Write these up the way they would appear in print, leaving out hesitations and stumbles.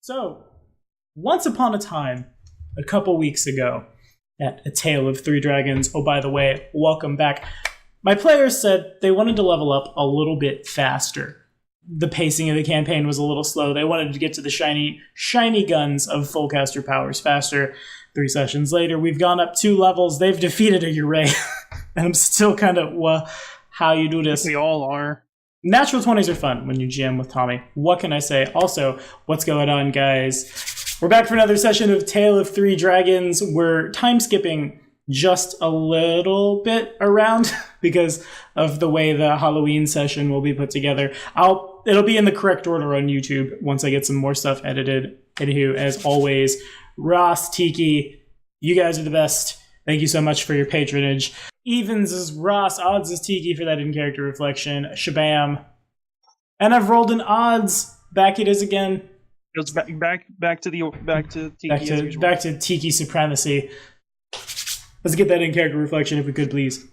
So, once upon a time, a couple weeks ago, at A Tale of Three Dragons, oh, by the way, welcome back, my players said they wanted to level up a little bit faster. The pacing of the campaign was a little slow. They wanted to get to the shiny guns of Fullcaster powers faster. 3 sessions later, we've gone up 2 levels. They've defeated a Uray. And I'm still kind of, well, how you do this? We all are. Natural 20s are fun when you GM with Tommy. What can I say? Also, what's going on, guys? We're back for another session of Tale of Three Dragons. We're time skipping just a little bit around because of the way the Halloween session will be put together. It'll be in the correct order on YouTube once I get some more stuff edited. Anywho, as always, Ross, Tiki, you guys are the best. Thank you so much for your patronage. Evens is Ross, odds is Tiki for that in-character reflection. Shabam. And I've rolled an odds. Back it is again. It's back to Tiki as usual. Back to Tiki supremacy. Let's get that in-character reflection if we could, please.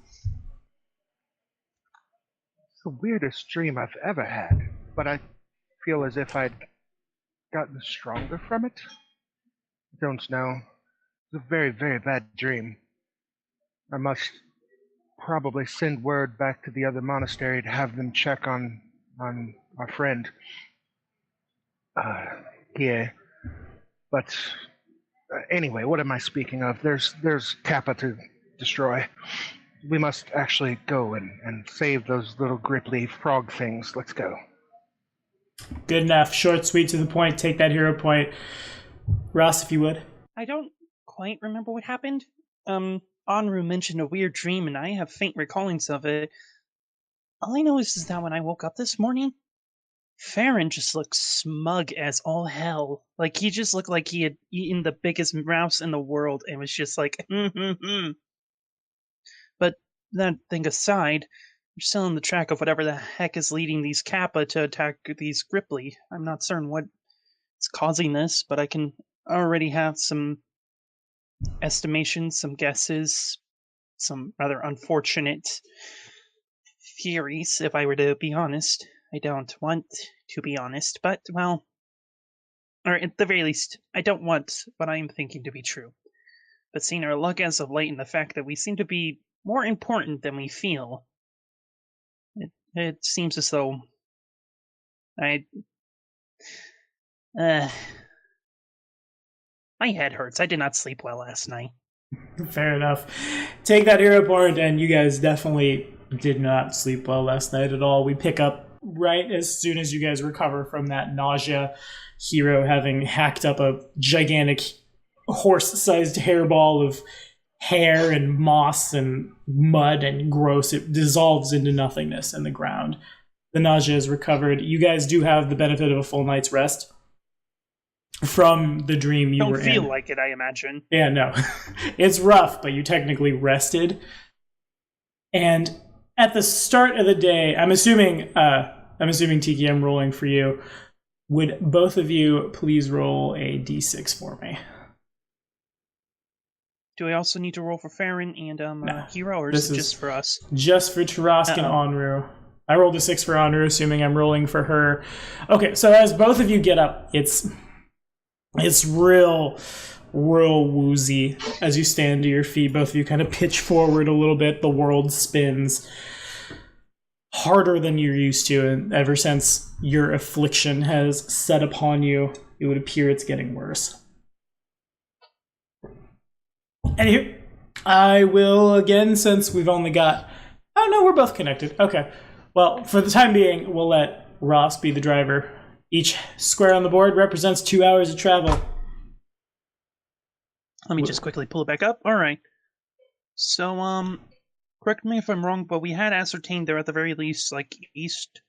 It's the weirdest dream I've ever had, but I feel as if I'd gotten stronger from it. I don't know. It's a very, very bad dream. I must probably send word back to the other monastery to have them check on our friend here. But anyway, what am I speaking of? There's Kappa to destroy. We must actually go and save those little gripply frog things. Let's go. Good enough. Short, sweet, to the point. Take that hero point. Ross, if you would. I don't quite remember what happened. Anru mentioned a weird dream, and I have faint recallings of it. All I know is that when I woke up this morning, Farron just looked smug as all hell. Like, he just looked like he had eaten the biggest mouse in the world and was just like, But that thing aside, I'm still on the track of whatever the heck is leading these Kappa to attack these Gripply. I'm not certain what is causing this, but I can already have some estimations, some guesses, some rather unfortunate theories, if I were to be honest. I don't want to be honest, but, well, or at the very least, I don't want what I am thinking to be true. But seeing our luck as of late and the fact that we seem to be more important than we feel, it seems as though my head hurts. I did not sleep well last night. Fair enough. Take that hero point, and you guys definitely did not sleep well last night at all. We pick up right as soon as you guys recover from that nausea. Hero having hacked up a gigantic horse-sized hairball of hair and moss and mud and gross. It dissolves into nothingness in the ground. The nausea is recovered. You guys do have the benefit of a full night's rest from the dream you were in. Don't feel like it, I imagine. Yeah, no. It's rough, but you technically rested. And at the start of the day, I'm assuming Tiki, I'm rolling for you. Would both of you please roll a d6 for me? Do I also need to roll for Farron and No. Hero, or is it just for us? Just for Tarask and Anru. I rolled a 6 for Anru, assuming I'm rolling for her. Okay, so as both of you get up, it's real woozy as you stand to your feet. Both of you kind of pitch forward a little bit. The world spins harder than you're used to, and ever since your affliction has set upon you, it would appear it's getting worse. Anywho, I will again, since we've only got... Oh, no, we're both connected. Okay. Well, for the time being, we'll let Ross be the driver. Each square on the board represents 2 hours of travel. Let me just quickly pull it back up. All right. So, correct me if I'm wrong, but we had ascertained they're at the very least, like, east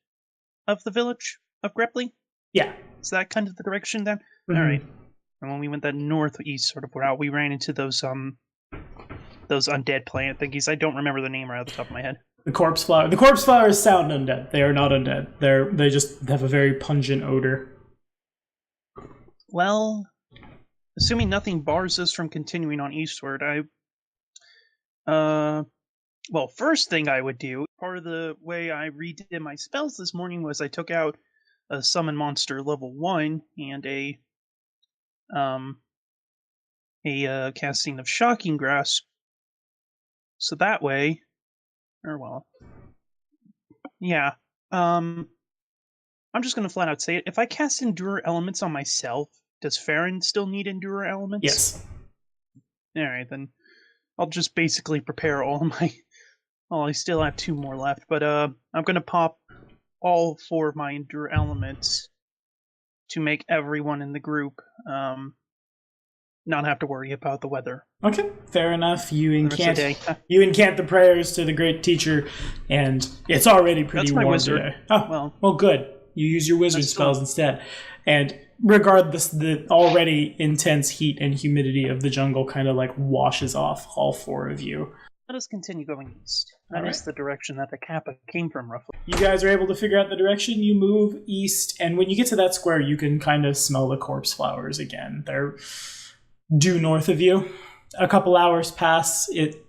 of the village of Grepley? Yeah. Is that kind of the direction then? Mm-hmm. All right. And when we went that northeast sort of route, we ran into those undead plant thingies. I don't remember the name right off the top of my head. The corpse flower. The corpse flowers sound undead. They are not undead. They just have a very pungent odor. Well, assuming nothing bars us from continuing on eastward, well, first thing I would do, part of the way I redid my spells this morning was I took out a summon monster level 1 and a a casting of Shocking Grasp. So that way, yeah. I'm just gonna flat out say it. If I cast Endure Elements on myself, does Farron still need Endure Elements? Yes. Alright, then I'll just basically prepare all my... Well, I still have 2 more left, but I'm gonna pop all 4 of my Endure Elements to make everyone in the group not have to worry about the weather. Okay, fair enough. You rest of the day. incant the prayers to the great teacher, and it's already pretty That's my warm wizard. today. Oh, well, good. You use your wizard That's spells instead. And regardless, the already intense heat and humidity of the jungle kind of like washes off all 4 of you. Let us continue going east. That is the direction that the Kappa came from, roughly. You guys are able to figure out the direction. You move east, and when you get to that square, you can kind of smell the corpse flowers again. They're due north of you. A couple hours pass. It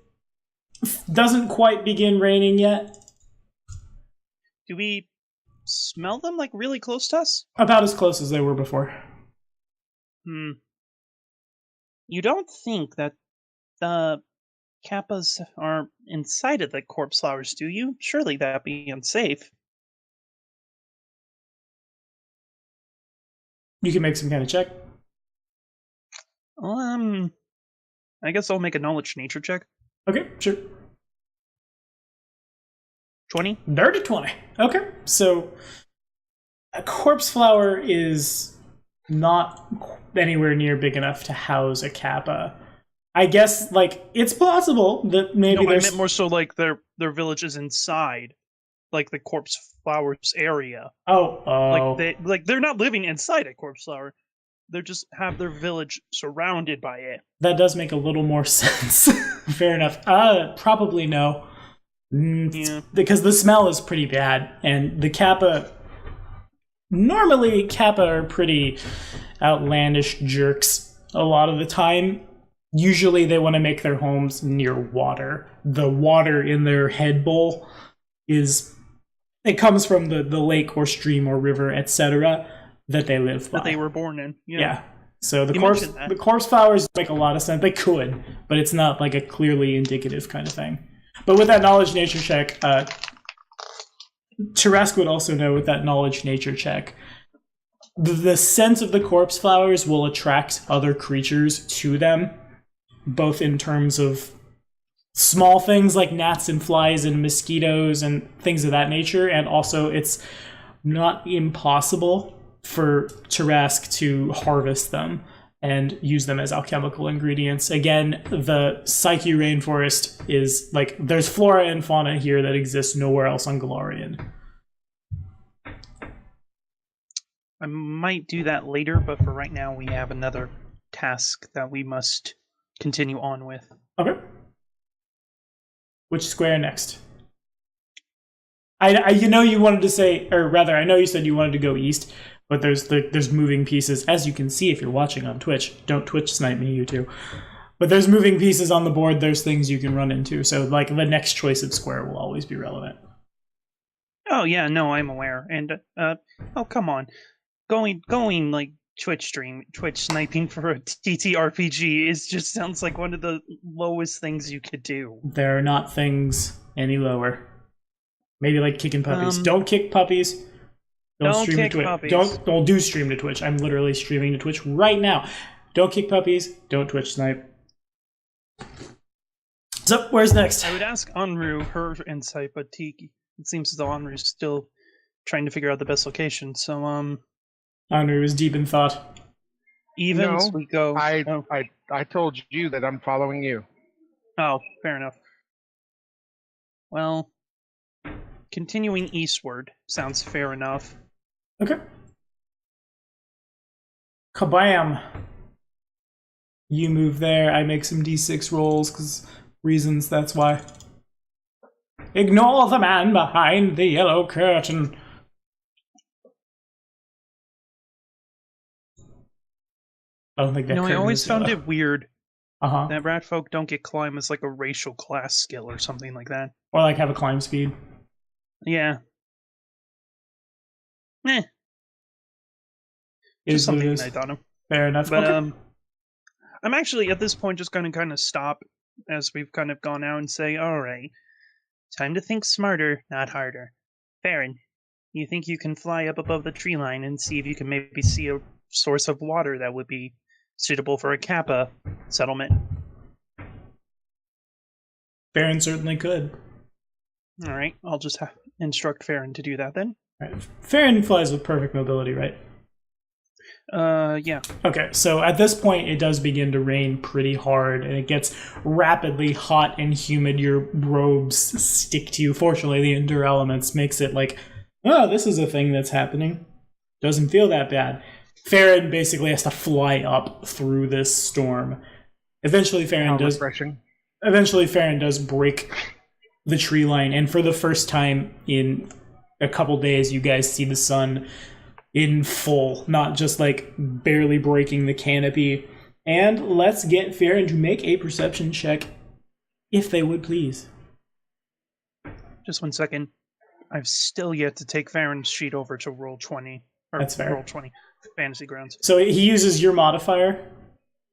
doesn't quite begin raining yet. Do we smell them, like, really close to us? About as close as they were before. You don't think that the Kappas are inside of the corpse flowers, do you? Surely that'd be unsafe. You can make some kind of check. I guess I'll make a knowledge nature check. Okay, sure. 20? Dirty 20. Okay, so a corpse flower is not anywhere near big enough to house a Kappa. I guess, like, it's possible that maybe No, I there's... meant more so like their village is inside, like the corpse flowers area. Oh. Like they're not living inside a corpse flower. They just have their village surrounded by it. That does make a little more sense. Fair enough. Probably no. Yeah. Because the smell is pretty bad, and the Kappa... Normally, Kappa are pretty outlandish jerks a lot of the time. Usually they want to make their homes near water. The water in their head bowl it comes from the lake or stream or river, etc., that they live by. That they were born in. Yeah. So the corpse flowers make a lot of sense. They could, but it's not like a clearly indicative kind of thing. But with that knowledge nature check, Tarask would also know with that knowledge nature check, the scent of the corpse flowers will attract other creatures to them, both in terms of small things like gnats and flies and mosquitoes and things of that nature, and also it's not impossible for Tarask to harvest them and use them as alchemical ingredients. Again, the Psyche rainforest is like, there's flora and fauna here that exists nowhere else on Galarian. I might do that later, but for right now we have another task that we must continue on with. Okay. Which square next? I you know you wanted to say, or rather, I know you said you wanted to go east, but there's moving pieces, as you can see if you're watching on Twitch. Don't Twitch snipe me, you two. But there's moving pieces on the board. There's things you can run into. So, like, the next choice of square will always be relevant. Oh yeah, no, I'm aware. And oh come on, going like Twitch sniping for a TTRPG just sounds like one of the lowest things you could do. There are not things any lower. Maybe like kicking puppies. Don't kick puppies. Don't stream to Twitch. Puppies. Don't do stream to Twitch. I'm literally streaming to Twitch right now. Don't kick puppies. Don't Twitch snipe. So where's next? I would ask Anru her insight, but it seems as though Anru's still trying to figure out the best location. So Anru is deep in thought. Evens, we go. I told you that I'm following you. Oh, fair enough. Well, continuing eastward sounds fair enough. Okay. Kabam! You move there. I make some d6 rolls because reasons. That's why. Ignore the man behind the yellow curtain. I don't think that. I always found it weird Uh-huh. that rat folk don't get climb as like a racial class skill or something like that. Or like have a climb speed. Yeah. Is Just what it something is. I thought of. Fair enough. But Okay. I'm actually at this point just going to kind of stop as we've kind of gone out and say, all right, time to think smarter, not harder. Farron, you think you can fly up above the tree line and see if you can maybe see a source of water that would be suitable for a Kappa settlement? Farron certainly could. All right, I'll just instruct Farron to do that then. Right. Farron flies with perfect mobility, right? Yeah. Okay, so at this point, it does begin to rain pretty hard, and it gets rapidly hot and humid. Your robes stick to you. Fortunately, the Endure Elements makes it like, oh, this is a thing that's happening. Doesn't feel that bad. Farron basically has to fly up through this storm. Eventually, Farron does break the tree line, and for the first time in a couple days, you guys see the sun in full, not just like barely breaking the canopy. And let's get Farron to make a perception check, if they would please. Just 1 second. I've still yet to take Farron's sheet over to roll 20. Or That's fair. Roll 20. Fantasy Grounds. So he uses your modifier,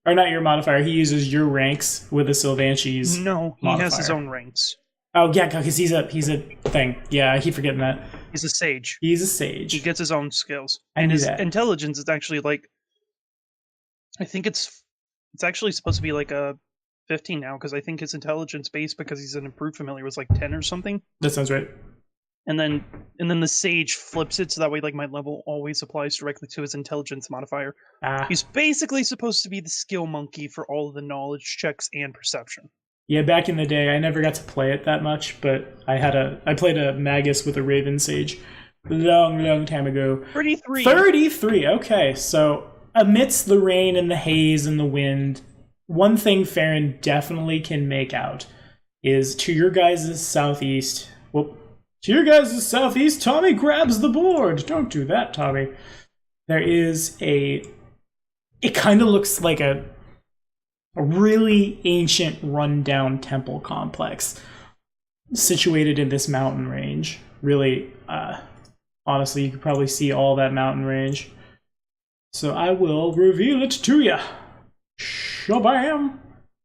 or not your modifier, he uses your ranks with a Sylvanchi's No, he modifier. has his own ranks. Oh yeah, because he's a thing. Yeah, I keep forgetting that. He's a sage. He's a sage. He gets his own skills. I And knew his that. intelligence is actually like, I think it's actually supposed to be like a 15 now, because I think his intelligence base, because he's an improved familiar, was like 10 or something. That sounds right. And then the sage flips it so that way like my level always applies directly to his intelligence modifier. He's basically supposed to be the skill monkey for all of the knowledge checks and perception. Yeah, back in the day, I never got to play it that much, but I played a Magus with a Raven Sage long time ago. 33. 33, okay. So amidst the rain and the haze and the wind, one thing Farron definitely can make out is to your guys' southeast. Tommy grabs the board. Don't do that, Tommy. There is it kind of looks like a really ancient, rundown temple complex situated in this mountain range. Really, honestly, you could probably see all that mountain range. So I will reveal it to you. Shabam!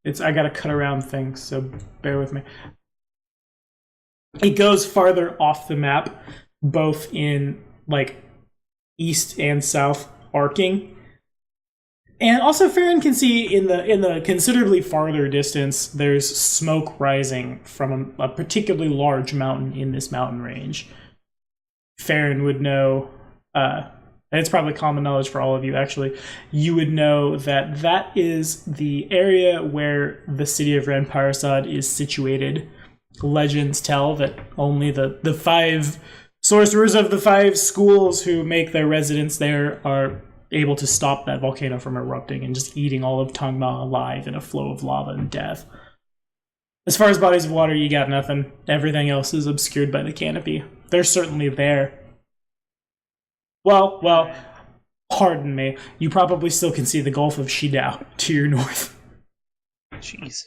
I gotta cut around things, so bear with me. It goes farther off the map, both in like east and south arcing. And also, Farron can see in the considerably farther distance, there's smoke rising from a particularly large mountain in this mountain range. Farron would know, and it's probably common knowledge for all of you actually, you would know that that is the area where the city of Renparsad is situated. Legends tell that only the 5 sorcerers of the 5 schools who make their residence there are able to stop that volcano from erupting and just eating all of Tangma alive in a flow of lava and death. As far as bodies of water, you got nothing. Everything else is obscured by the canopy. They're certainly there. Well, pardon me. You probably still can see the Gulf of Shidao to your north. Jeez.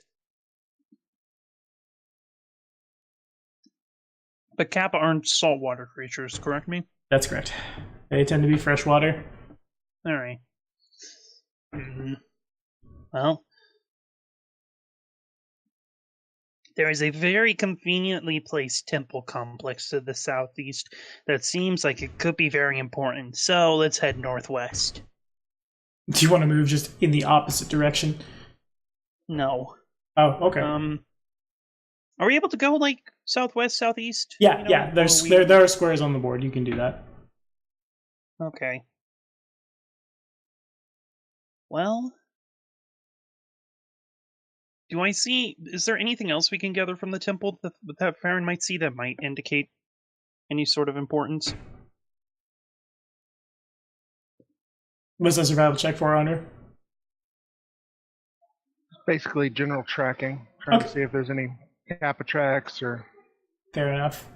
But Kappa aren't saltwater creatures, correct me? That's correct. They tend to be freshwater. Alright. Well, there is a very conveniently placed temple complex to the southeast that seems like it could be very important, so let's head northwest. Do you want to move just in the opposite direction? No. Oh, okay. Are we able to go like southwest, southeast? Yeah. There are squares on the board. You can do that. Okay. Well, is there anything else we can gather from the temple that Farron might see that might indicate any sort of importance? What's a survival check for, Honor? Basically, general tracking, trying to see if there's any Kappa tracks or. Fair enough.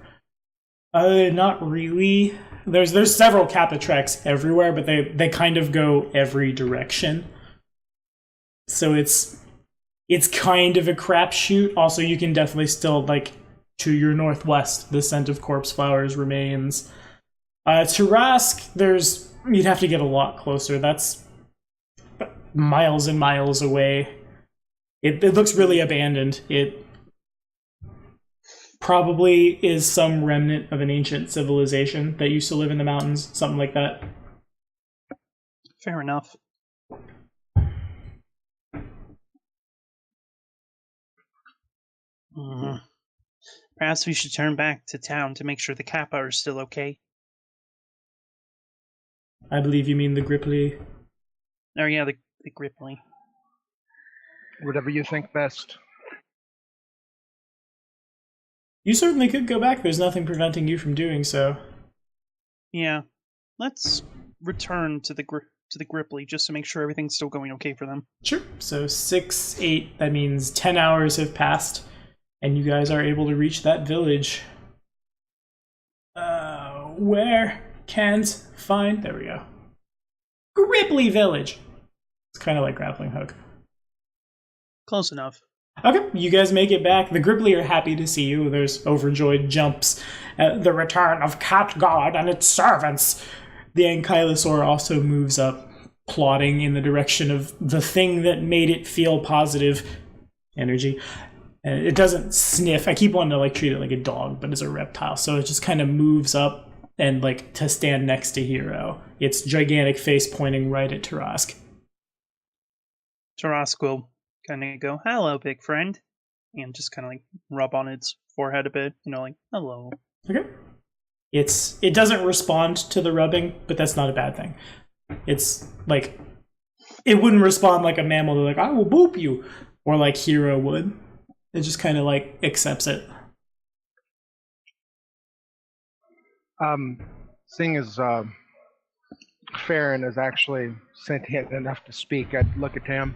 Not really. There's several Kappa tracks everywhere, but they kind of go every direction. So it's kind of a crapshoot. Also, you can definitely still, like, to your northwest, the scent of corpse flowers remains. To Rask, you'd have to get a lot closer. That's miles and miles away. It looks really abandoned. It probably is some remnant of an ancient civilization that used to live in the mountains, something like that. Fair enough. Perhaps we should turn back to town to make sure the Kappa are still okay. I believe you mean the Gripply. Oh yeah, the Gripply. Whatever you think best. You certainly could go back. There's nothing preventing you from doing so. Yeah, let's return to the Gripply just to make sure everything's still going okay for them. Sure. So 6, 8, that means 10 hours have passed, and you guys are able to reach that village. Where? Can't find. There we go. Gripply Village. It's kind of like Grappling Hook. Close enough. Okay, you guys make it back. The Gripply are happy to see you. There's overjoyed jumps at the return of Cat God and its servants. The Ankylosaur also moves up, plodding in the direction of the thing that made it feel positive energy. It doesn't sniff. I keep wanting to treat it like a dog, but it's a reptile, so it just kind of moves up and to stand next to Hero. Its gigantic face pointing right at Tarask. Tarask will kind of go, "Hello, big friend," and just kind of rub on its forehead a bit, hello. Okay. It doesn't respond to the rubbing, but that's not a bad thing. It's it wouldn't respond like a mammal. They're "I will boop you," or like Hero would. It just kind of accepts it. Seeing as Farron is actually sentient enough to speak, I'd look at him,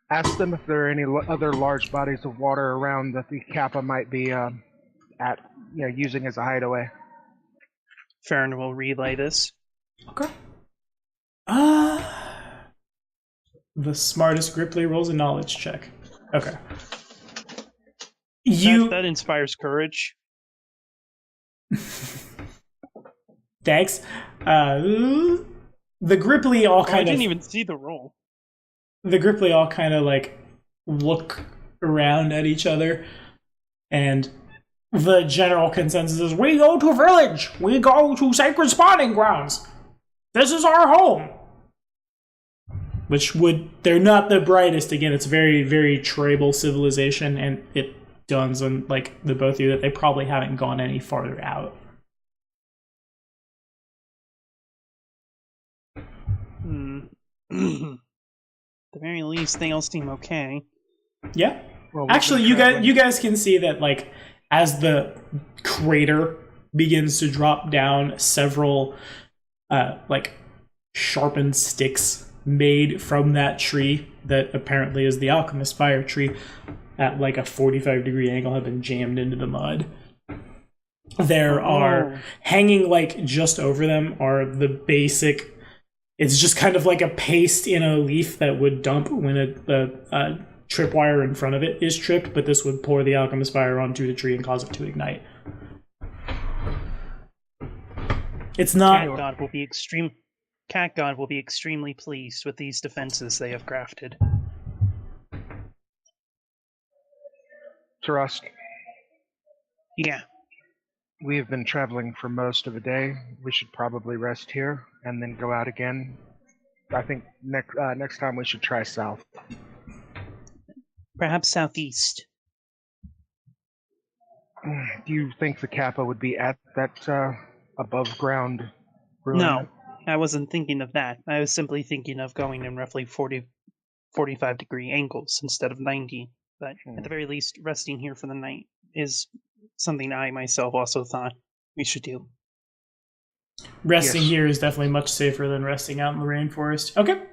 ask them if there are any other large bodies of water around that the Kappa might be using as a hideaway. Farron will relay this. Okay. The smartest Gripply rolls a knowledge check. Okay. That inspires courage. Thanks. The Gripply all kind of... I didn't even see the roll. The Gripply all kind of look around at each other, and the general consensus is, we go to village! We go to sacred spawning grounds! This is our home! They're not the brightest. Again, it's very, very tribal civilization, and it dawns on the both of you that they probably haven't gone any farther out. At the very least, they all seem okay. Yeah. Well, actually, you guys can see that as the crater begins to drop down, several sharpened sticks made from that tree that apparently is the alchemist fire tree at a 45-degree angle have been jammed into the mud. There are hanging just over them are the basic. It's just kind of like a paste in a leaf that would dump when a tripwire in front of it is tripped, but this would pour the alchemist fire onto the tree and cause it to ignite. It's not... Cat God will be extremely pleased with these defenses they have crafted. Tarask. Yeah. We have been traveling for most of the day. We should probably rest here and then go out again. I think next time we should try south. Perhaps southeast. Do you think the Kappa would be at that above ground ruin? No, I wasn't thinking of that. I was simply thinking of going in roughly 45-degree angles instead of 90. But at the very least, resting here for the night is something I myself also thought we should do. Resting here is definitely much safer than resting out in the rainforest. Okay.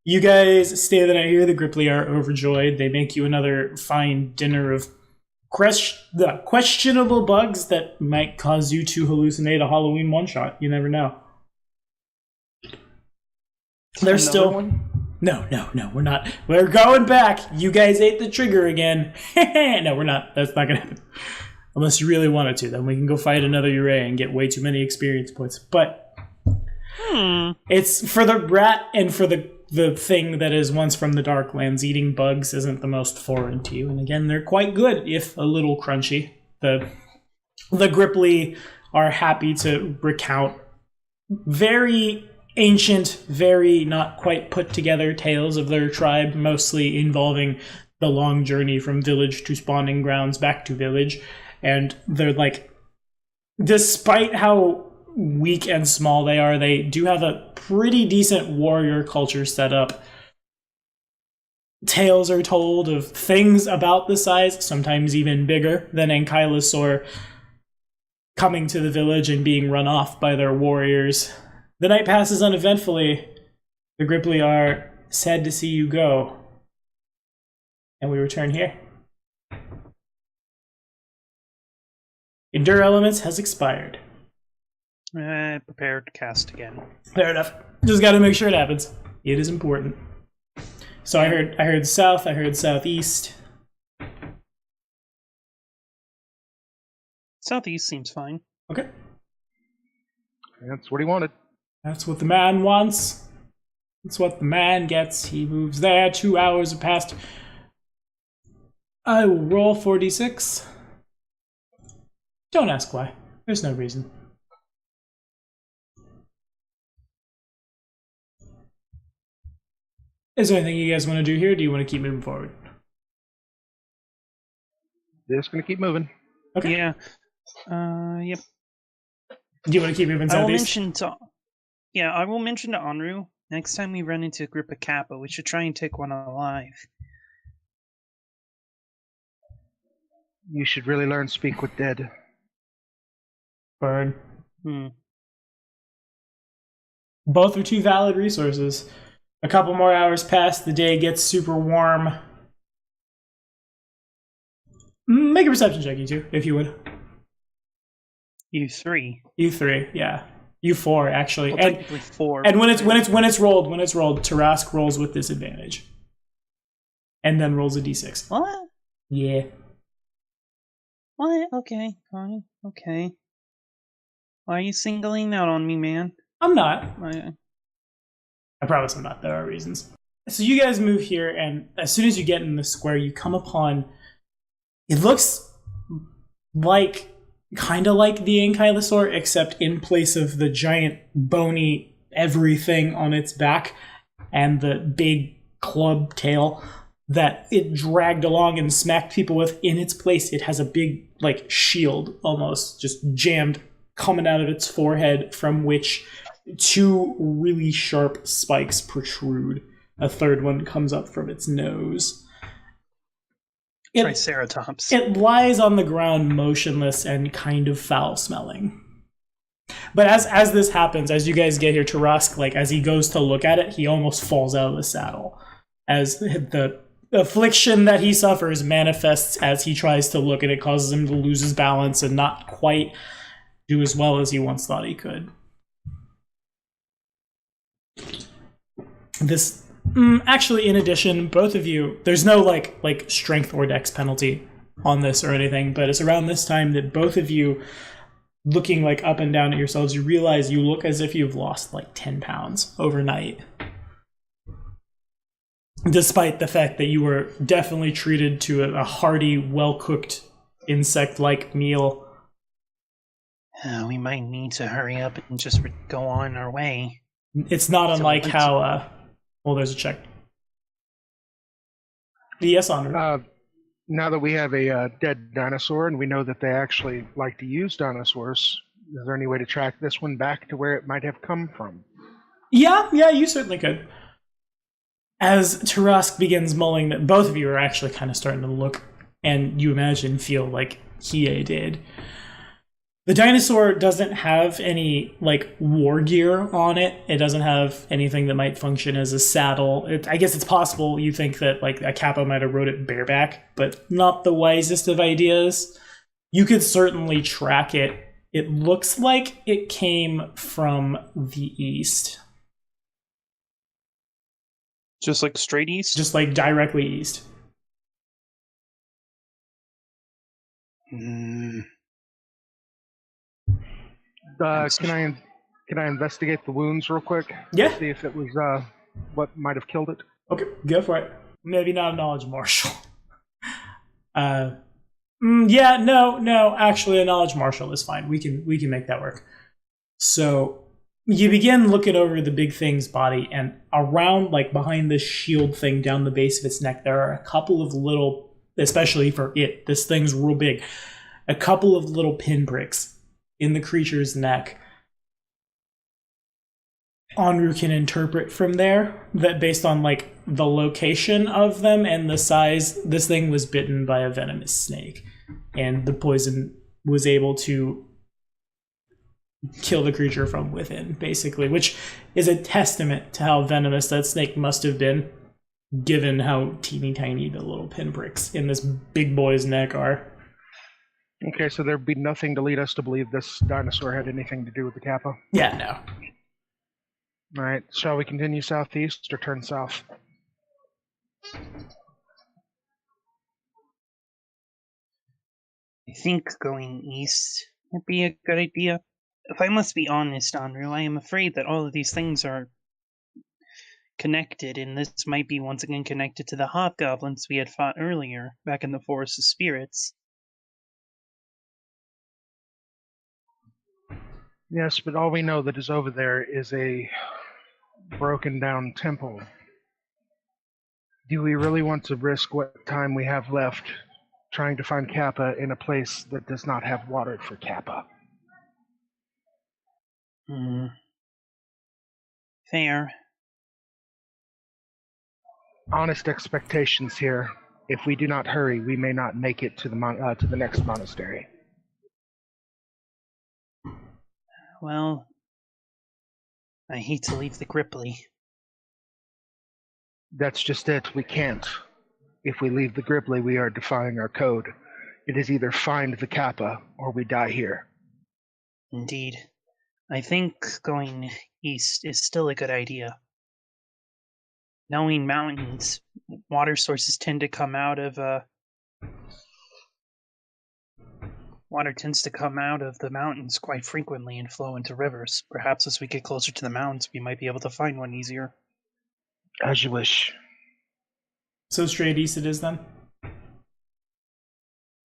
You guys stay the night here. The Gripply are overjoyed. They make you another fine dinner of questionable bugs that might cause you to hallucinate a Halloween one-shot. You never know. There's still... one? No, we're not. We're going back. You guys ate the trigger again. No, we're not. That's not going to happen. Unless you really wanted to. Then we can go fight another Uray and get way too many experience points. But it's for the rat and for the the thing that is once from the Darklands eating bugs isn't the most foreign to you. And again, they're quite good, if a little crunchy. The Gripply are happy to recount very ancient, very not quite put together tales of their tribe, mostly involving the long journey from village to spawning grounds back to village. And they're like, despite how weak and small they are, they do have a pretty decent warrior culture set up. Tales are told of things about the size, sometimes even bigger than Ankylosaur, coming to the village and being run off by their warriors. The night passes uneventfully. The Gripply are sad to see you go. And we return here. Endure Elements has expired. Prepare to cast again. Fair enough. Just gotta make sure it happens. It is important. So I heard south, I heard southeast. Southeast seems fine. Okay. That's what he wanted. That's what the man wants. That's what the man gets. He moves there. 2 hours have passed. I will roll 4d6. Don't ask why. There's no reason. Is there anything you guys want to do here, or do you want to keep moving forward? Just gonna keep moving. Okay. Yeah. Yep. Do you want to keep moving I will southeast? mention to Anru, next time we run into a group of Kappa, we should try and take one alive. You should really learn to speak with dead. Burn. Hmm. Both are two valid resources. A couple more hours pass, the day gets super warm. Make a perception check, you two, if you would. You 3. You 3, yeah. You 4, actually. Well, technically 4. And when it's rolled, Tarask rolls with disadvantage. And then rolls a d6. What? Yeah. What? Okay, fine. Okay. Why are you singling out on me, man? I'm not. I I promise I'm not. There are reasons. So you guys move here, and as soon as you get in the square, you come upon... It looks like... kind of like the Ankylosaur, except in place of the giant bony everything on its back and the big club tail that it dragged along and smacked people with, in its place it has a big like shield almost just jammed coming out of its forehead, from which 2 really sharp spikes protrude. A third one comes up from its nose. Triceratops. It lies on the ground motionless and kind of foul-smelling. But as this happens, as you guys get here, Tarask, like, as he goes to look at it, he almost falls out of the saddle. As the affliction that he suffers manifests as he tries to look, and it causes him to lose his balance and not quite do as well as he once thought he could. This... actually, in addition, both of you, there's no like strength or dex penalty on this or anything, but it's around this time that both of you, looking like up and down at yourselves, you realize you look as if you've lost like 10 pounds overnight. Despite the fact that you were definitely treated to a hearty, well-cooked, insect-like meal. We might need to hurry up and just go on our way. It's not unlike how... well, there's a check. Yes, Andre. Now that we have a dead dinosaur and we know that they actually like to use dinosaurs, is there any way to track this one back to where it might have come from? Yeah, you certainly could. As Tarask begins mulling that, both of you are actually kind of starting to look, and you imagine feel like Hiei did. The dinosaur doesn't have any, like, war gear on it. It doesn't have anything that might function as a saddle. I guess it's possible you think that, like, a Kappa might have rode it bareback, but not the wisest of ideas. You could certainly track it. It looks like it came from the east. Just like straight east? Just, like, directly east. Can I investigate the wounds real quick? Yeah. See if it was what might have killed it? Okay, go for it. Maybe not a knowledge marshal. Actually, a knowledge marshal is fine. We can make that work. So you begin looking over the big thing's body, and around, like behind this shield thing down the base of its neck, there are a couple of little, especially for it, this thing's real big, a couple of little pinpricks in the creature's neck. Anru can interpret from there that based on like the location of them and the size, this thing was bitten by a venomous snake, and the poison was able to kill the creature from within, basically, which is a testament to how venomous that snake must have been, given how teeny tiny the little pinpricks in this big boy's neck are. Okay, so there'd be nothing to lead us to believe this dinosaur had anything to do with the Kappa? Yeah, no. Alright, shall we continue southeast or turn south? I think going east would be a good idea. If I must be honest, Anru, I am afraid that all of these things are connected, and this might be once again connected to the hobgoblins we had fought earlier, back in the Forest of Spirits. Yes, but all we know that is over there is a broken down temple. Do we really want to risk what time we have left trying to find Kappa in a place that does not have water for Kappa? Fair. Honest expectations here. If we do not hurry, we may not make it to the next monastery. Well, I hate to leave the Gripply. That's just it. We can't. If we leave the Gripply, we are defying our code. It is either find the Kappa or we die here. Indeed. I think going east is still a good idea. Knowing mountains, water sources tend to come out of water tends to come out of the mountains quite frequently and flow into rivers. Perhaps as we get closer to the mountains, we might be able to find one easier. As you wish. So straight east it is then.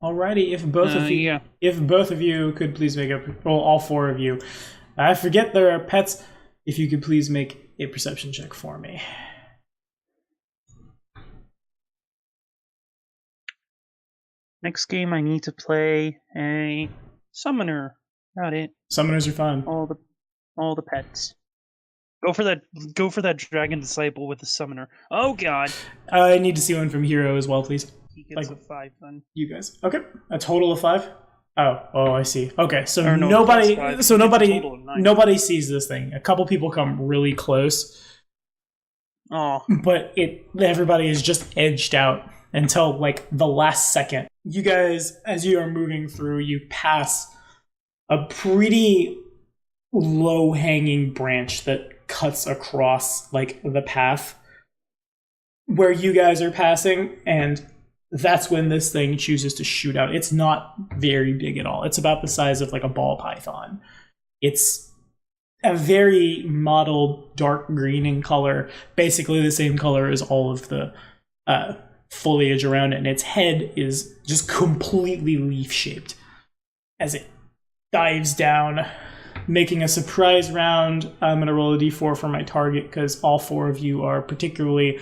Alrighty, if both of you could please make all four of you. I forget there are pets. If you could please make a perception check for me. Next game, I need to play a summoner. Got it. Summoners are fun. All the pets. Go for that dragon disciple with the summoner. Oh god. I need to see one from Hero as well, please. He gets a 5 then. You guys. Okay. A total of 5? Oh, I see. Okay, so no, nobody sees this thing. A couple people come really close. Oh. But everybody is just edged out until like the last second. You guys, as you are moving through, you pass a pretty low-hanging branch that cuts across like the path where you guys are passing, and that's when this thing chooses to shoot out. It's not very big at all. It's about the size of like a ball python. It's a very mottled dark green in color, basically the same color as all of the foliage around it, and its head is just completely leaf-shaped as it dives down, making a surprise round. I'm going to roll a d4 for my target because all four of you are particularly...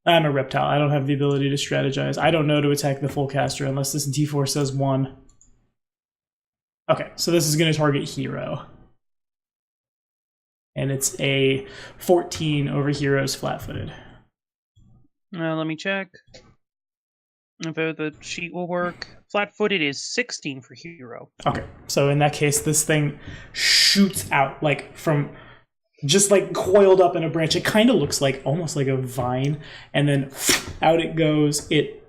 I'm a reptile. I don't have the ability to strategize. I don't know to attack the full caster unless this d4 says 1. Okay, so this is going to target Hero. And it's a 14 over Hero's flat-footed. Let me check if the sheet will work. Flat-footed is 16 for Hero. Okay, so in that case, this thing shoots out, like, from just, like, coiled up in a branch. It kind of looks like, almost like a vine, and then out it goes. It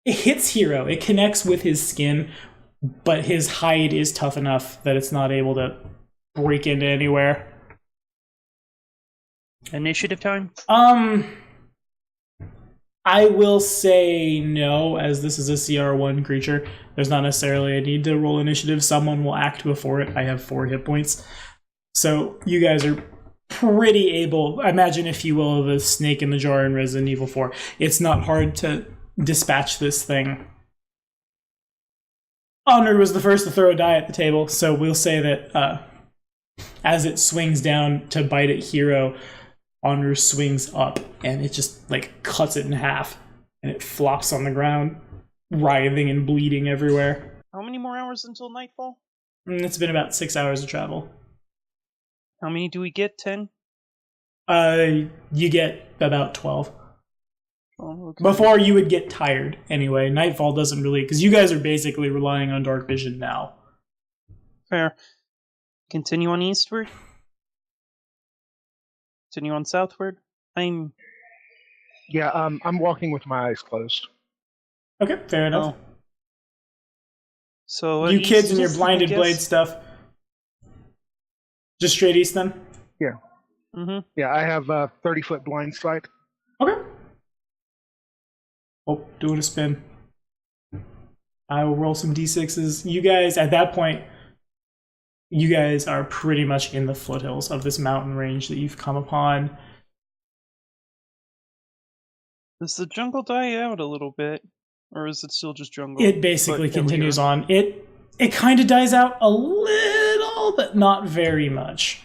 hits Hero. It connects with his skin, but his hide is tough enough that it's not able to break into anywhere. Initiative time? I will say no, as this is a CR1 creature. There's not necessarily a need to roll initiative. Someone will act before it. I have 4 hit points. So you guys are pretty able, imagine if you will, the snake in the jar in Resident Evil 4. It's not hard to dispatch this thing. Honor was the first to throw a die at the table, so we'll say that as it swings down to bite at Hero, Honor swings up, and it just, like, cuts it in half, and it flops on the ground, writhing and bleeding everywhere. How many more hours until nightfall? It's been about 6 hours of travel. How many do we get? 10? You get about 12. Oh, okay. Before you would get tired, anyway. Nightfall doesn't really... Because you guys are basically relying on dark vision now. Fair. Continue on eastward? Continue on southward? Yeah, I'm walking with my eyes closed. Okay, fair enough. Oh. So you kids east and your is, blinded I blade guess? stuff. Just straight east then? Yeah. Mm-hmm. Yeah, I have 30-foot blind sight. Okay. Oh, doing a spin. I will roll some d6s. You guys, at that point, you guys are pretty much in the foothills of this mountain range that you've come upon. Does the jungle die out a little bit? Or is it still just jungle? It basically But continues hillier? on. It kind of dies out a little, but not very much.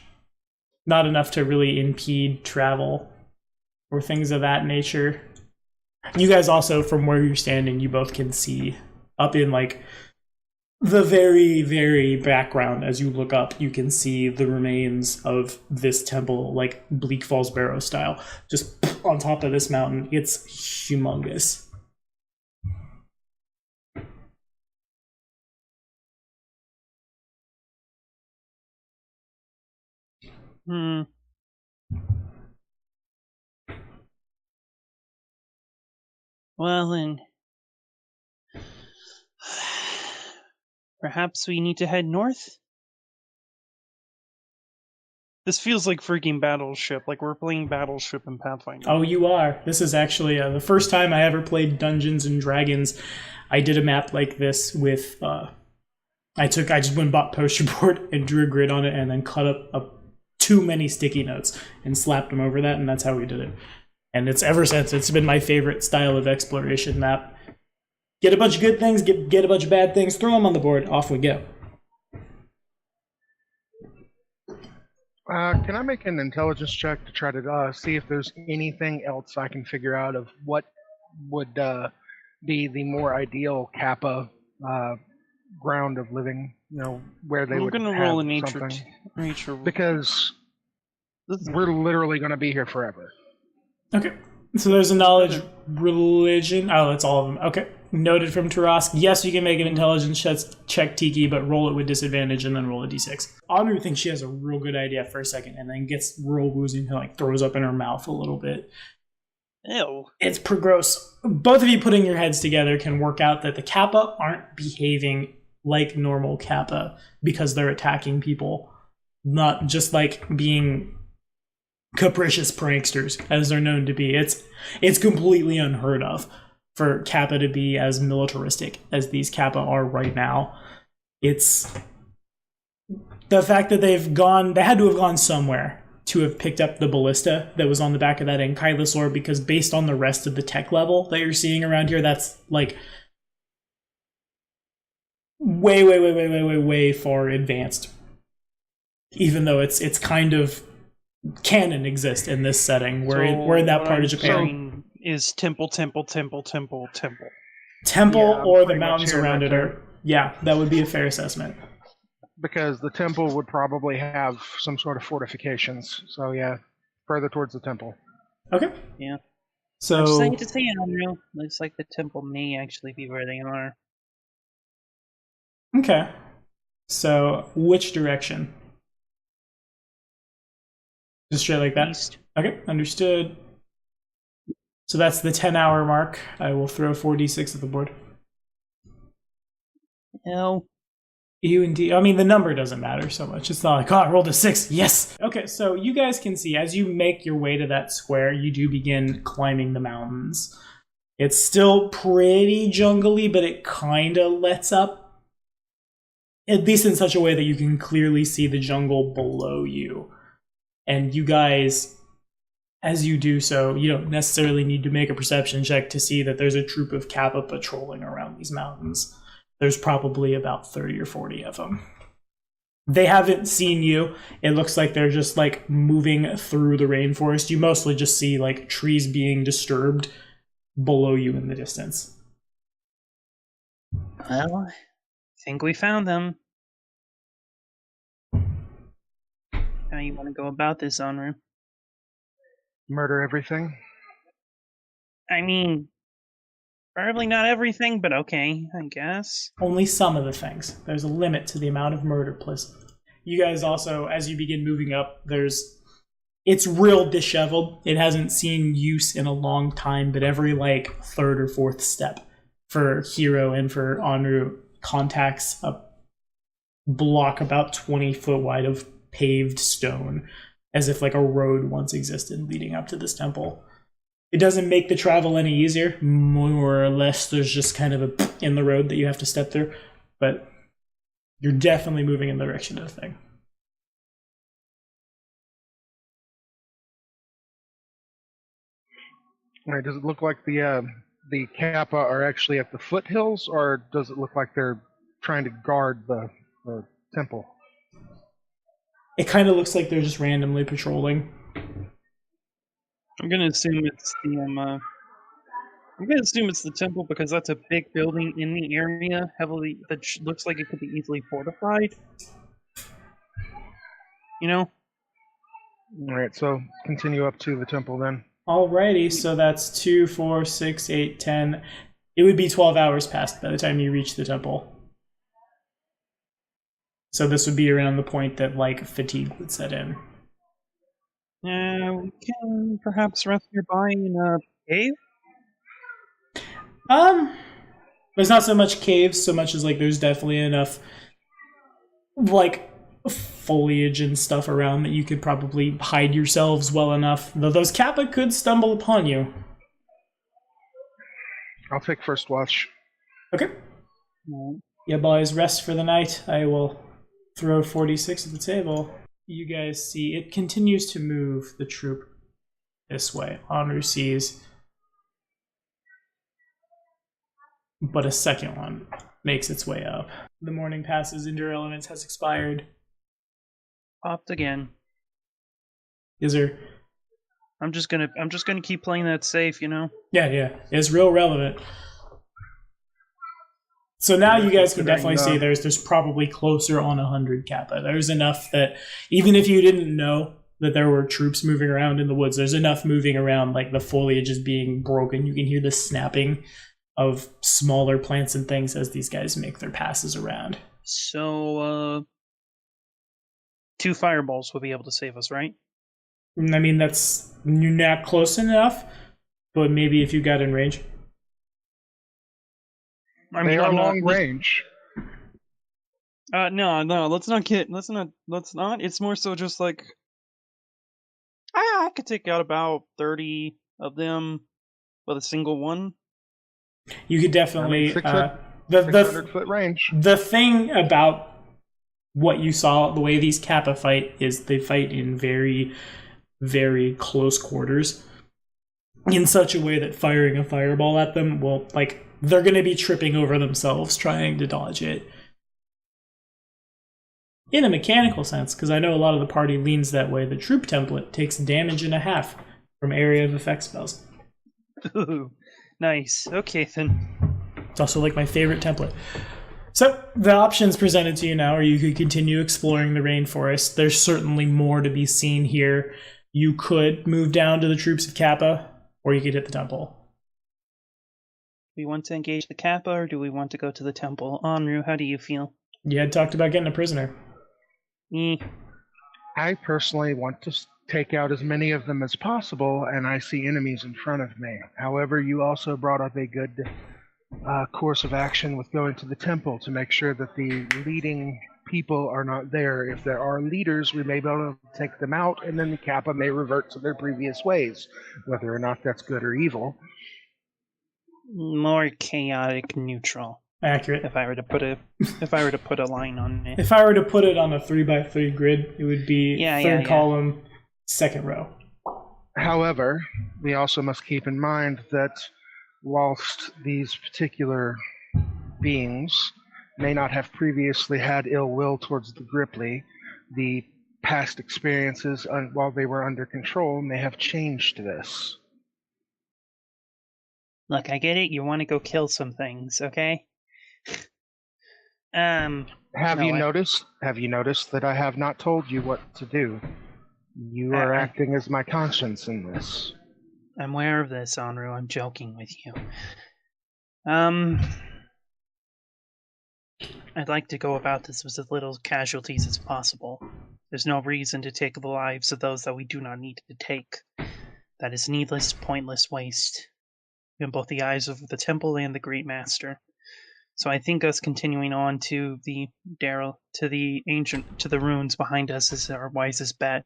Not enough to really impede travel or things of that nature. You guys also, from where you're standing, you both can see up in, like, the very, very background. As you look up, you can see the remains of this temple, like Bleak Falls Barrow style, just on top of this mountain. It's humongous. Well, then... Perhaps we need to head north? This feels like freaking Battleship, like we're playing Battleship in Pathfinder. Oh, you are. This is actually the first time I ever played Dungeons and Dragons. I did a map like this with... I just went and bought poster board and drew a grid on it and then cut up too many sticky notes and slapped them over that, and that's how we did it. And it's ever since, it's been my favorite style of exploration map. Get a bunch of good things, get a bunch of bad things, throw them on the board, off we go. Can I make an intelligence check to try to see if there's anything else I can figure out of what would be the more ideal Kappa ground of living, where they would have I'm gonna roll a something. nature. Because we're literally going to be here forever. Okay. So there's a knowledge, religion. Oh, that's all of them. Okay. Noted from Tarask. Yes, you can make an intelligence check, Tiki, but roll it with disadvantage and then roll a d6. Honor thinks she has a real good idea for a second and then gets real woozy and like throws up in her mouth a little bit. Ew. It's pretty gross. Both of you putting your heads together can work out that the Kappa aren't behaving like normal Kappa because they're attacking people, not just like being capricious pranksters as they're known to be. It's completely unheard of for Kappa to be as militaristic as these Kappa are right now. It's the fact that they had to have gone somewhere to have picked up the ballista that was on the back of that Ankylosaur, because based on the rest of the tech level that you're seeing around here, that's like way far advanced. Even though it's kind of canon exist in this setting. We're in that part of Japan. Is temple. Temple Yeah, or the pretty much mountains here around right it are... Yeah, that would be a fair assessment. Because the temple would probably have some sort of fortifications. So yeah, further towards the temple. Okay. Yeah. So... I'm excited to see Unreal. Looks like the temple may actually be where they are. Okay. So, which direction? Just straight like that? East. Okay, understood. So that's the 10-hour mark. I will throw 4d6 at the board. No. U and D. I mean, the number doesn't matter so much. It's not like, oh, I rolled a 6. Yes! Okay, so you guys can see, as you make your way to that square, you do begin climbing the mountains. It's still pretty jungly, but it kind of lets up. At least in such a way that you can clearly see the jungle below you. And you guys, as you do so, you don't necessarily need to make a perception check to see that there's a troop of Kappa patrolling around these mountains. There's probably about 30 or 40 of them. They haven't seen you. It looks like they're just like moving through the rainforest. You mostly just see like trees being disturbed below you in the distance. Well, I think we found them. How you want to go about this, Onru? Murder everything? I mean, probably not everything, but okay, I guess. Only some of the things. There's a limit to the amount of murder, please. You guys also, as you begin moving up, it's real disheveled. It hasn't seen use in a long time, but every like third or fourth step for Hiro and for Onru contacts a block about 20 foot wide of paved stone, as if like a road once existed leading up to this temple. It doesn't make the travel any easier. More or less, there's just kind of a in the road that you have to step through, but you're definitely moving in the direction of the thing. All right, does it look like the Kappa are actually at the foothills, or does it look like they're trying to guard the temple? It kind of looks like they're just randomly patrolling. I'm gonna assume it's the I'm gonna assume it's the temple because that's a big building in the area, heavily that looks like it could be easily fortified. You know? All right, so continue up to the temple then. Alrighty, so that's 2, 4, 6, 8, 10. It would be 12 hours past by the time you reach the temple. So this would be around the point that like fatigue would set in. We can perhaps rest nearby in a cave? There's not so much caves, so much as like there's definitely enough like foliage and stuff around that you could probably hide yourselves well enough, though those Kappa could stumble upon you. I'll take first watch. Okay. Yeah, boys, rest for the night. I will throw 46 at the table. You guys see it continues to move the troop this way. Onru sees, but a second one makes its way up. The morning passes, Endure Elements has expired. Popped again. Is there? I'm just gonna keep playing that safe, you know? Yeah. It's real relevant. So now you guys can definitely see there's probably closer on 100 Kappa. There's enough that even if you didn't know that there were troops moving around in the woods, there's enough moving around, like the foliage is being broken. You can hear the snapping of smaller plants and things as these guys make their passes around. So, 2 fireballs will be able to save us, right? I mean, you're not close enough, but maybe if you got in range. I mean, they are long range. No, let's not. It's more so just like I could take out about 30 of them with a single one. You could definitely 600 foot range. The thing about what you saw, the way these Kappa fight, is they fight in very, very close quarters in such a way that firing a fireball at them will, like, they're going to be tripping over themselves trying to dodge it. In a mechanical sense, because I know a lot of the party leans that way, the troop template takes damage and a half from area of effect spells. Ooh, nice. Okay, then. It's also like my favorite template. So the options presented to you now are you could continue exploring the rainforest. There's certainly more to be seen here. You could move down to the troops of Kappa, or you could hit the temple. Do we want to engage the Kappa, or do we want to go to the temple? Onru, how do you feel? You had talked about getting a prisoner. I personally want to take out as many of them as possible, and I see enemies in front of me. However, you also brought up a good course of action with going to the temple to make sure that the leading people are not there. If there are leaders, we may be able to take them out, and then the Kappa may revert to their previous ways, whether or not that's good or evil. More chaotic neutral. Accurate. If I were to put a line on it. If I were to put it on a 3x3 grid, it would be third column second row. However, we also must keep in mind that whilst these particular beings may not have previously had ill will towards the Gripply, the past experiences while they were under control may have changed this. Look, I get it. You want to go kill some things, okay? Have you noticed that I have not told you what to do? You are acting as my conscience in this. I'm aware of this, Anru. I'm joking with you. I'd like to go about this with as little casualties as possible. There's no reason to take the lives of those that we do not need to take. That is needless, pointless waste in both the eyes of the temple and the Great Master. So I think us continuing on to the ruins behind us is our wisest bet.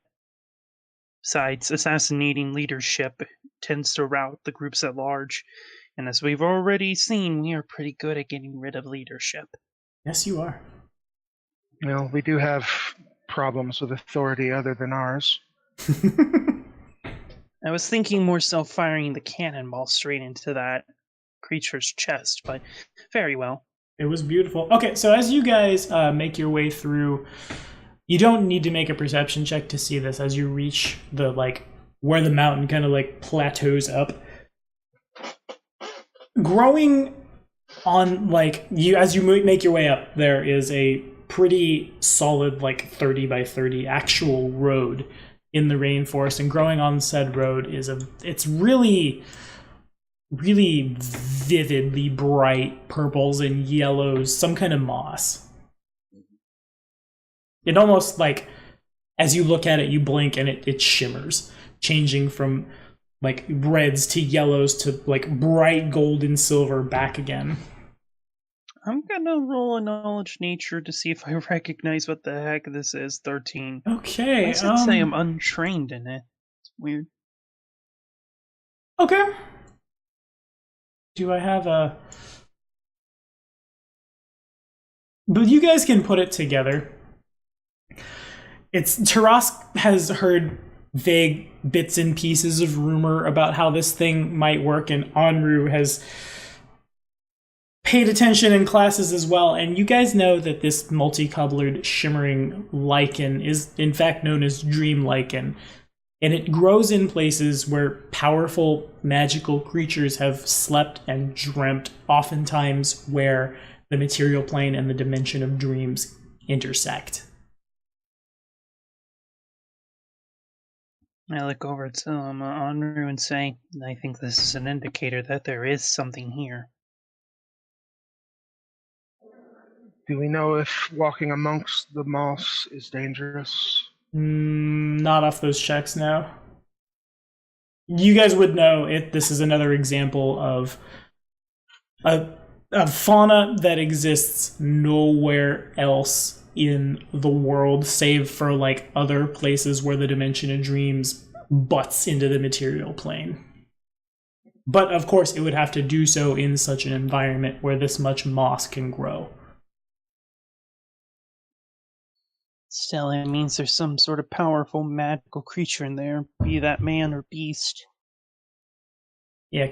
Besides, assassinating leadership tends to rout the groups at large, and as we've already seen, we are pretty good at getting rid of leadership. Yes, you are. Well, we do have problems with authority other than ours. I was thinking more so firing the cannonball straight into that creature's chest, but very well. It was beautiful. Okay, so as you guys make your way through, you don't need to make a perception check to see this as you reach the, where the mountain kind of, plateaus up. Growing on, as you make your way up, there is a pretty solid, 30 by 30 actual road in the rainforest, and growing on said road it's really, really vividly bright purples and yellows, some kind of moss. It almost, as you look at it, you blink and it shimmers, changing from reds to yellows to bright gold and silver back again. I'm gonna roll a knowledge nature to see if I recognize what the heck this is. 13. Okay. I should say I'm untrained in it. It's weird. Okay. Do I have a... But you guys can put it together. Tarask has heard vague bits and pieces of rumor about how this thing might work, and Anru has paid attention in classes as well, and you guys know that this multicolored shimmering lichen is in fact known as dream lichen, and it grows in places where powerful magical creatures have slept and dreamt, oftentimes where the material plane and the dimension of dreams intersect. I look over to Anru and say, I think this is an indicator that there is something here. Do we know if walking amongst the moss is dangerous? Not off those checks, no. You guys would know this is another example of a fauna that exists nowhere else in the world, save for other places where the dimension of dreams butts into the material plane. But of course, it would have to do so in such an environment where this much moss can grow. Still, it means there's some sort of powerful magical creature in there, be that man or beast. Yeah,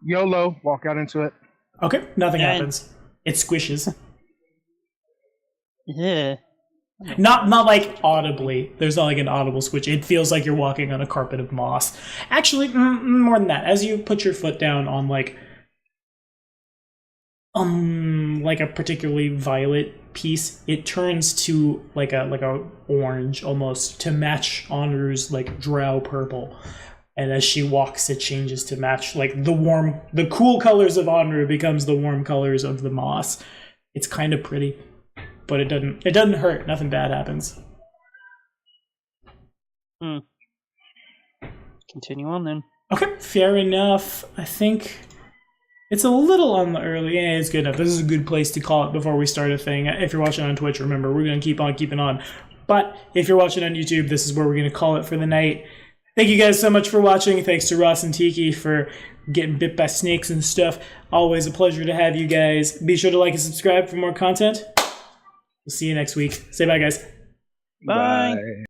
YOLO, walk out into it. Okay, nothing happens. It squishes. Yeah. Not audibly. There's not an audible squish. It feels like you're walking on a carpet of moss. Actually, more than that. As you put your foot down on a particularly violet piece, it turns to a orange almost to match Anru's drow purple. And as she walks, it changes to match the cool colors of Anru becomes the warm colors of the moss. It's kind of pretty. But it doesn't hurt. Nothing bad happens. Continue on then. Okay, fair enough. I think it's a little on the early. Yeah, it's good enough. This is a good place to call it before we start a thing. If you're watching on Twitch, remember, we're going to keep on keeping on. But if you're watching on YouTube, this is where we're going to call it for the night. Thank you guys so much for watching. Thanks to Ross and Tiki for getting bit by snakes and stuff. Always a pleasure to have you guys. Be sure to like and subscribe for more content. We'll see you next week. Say bye, guys. Bye.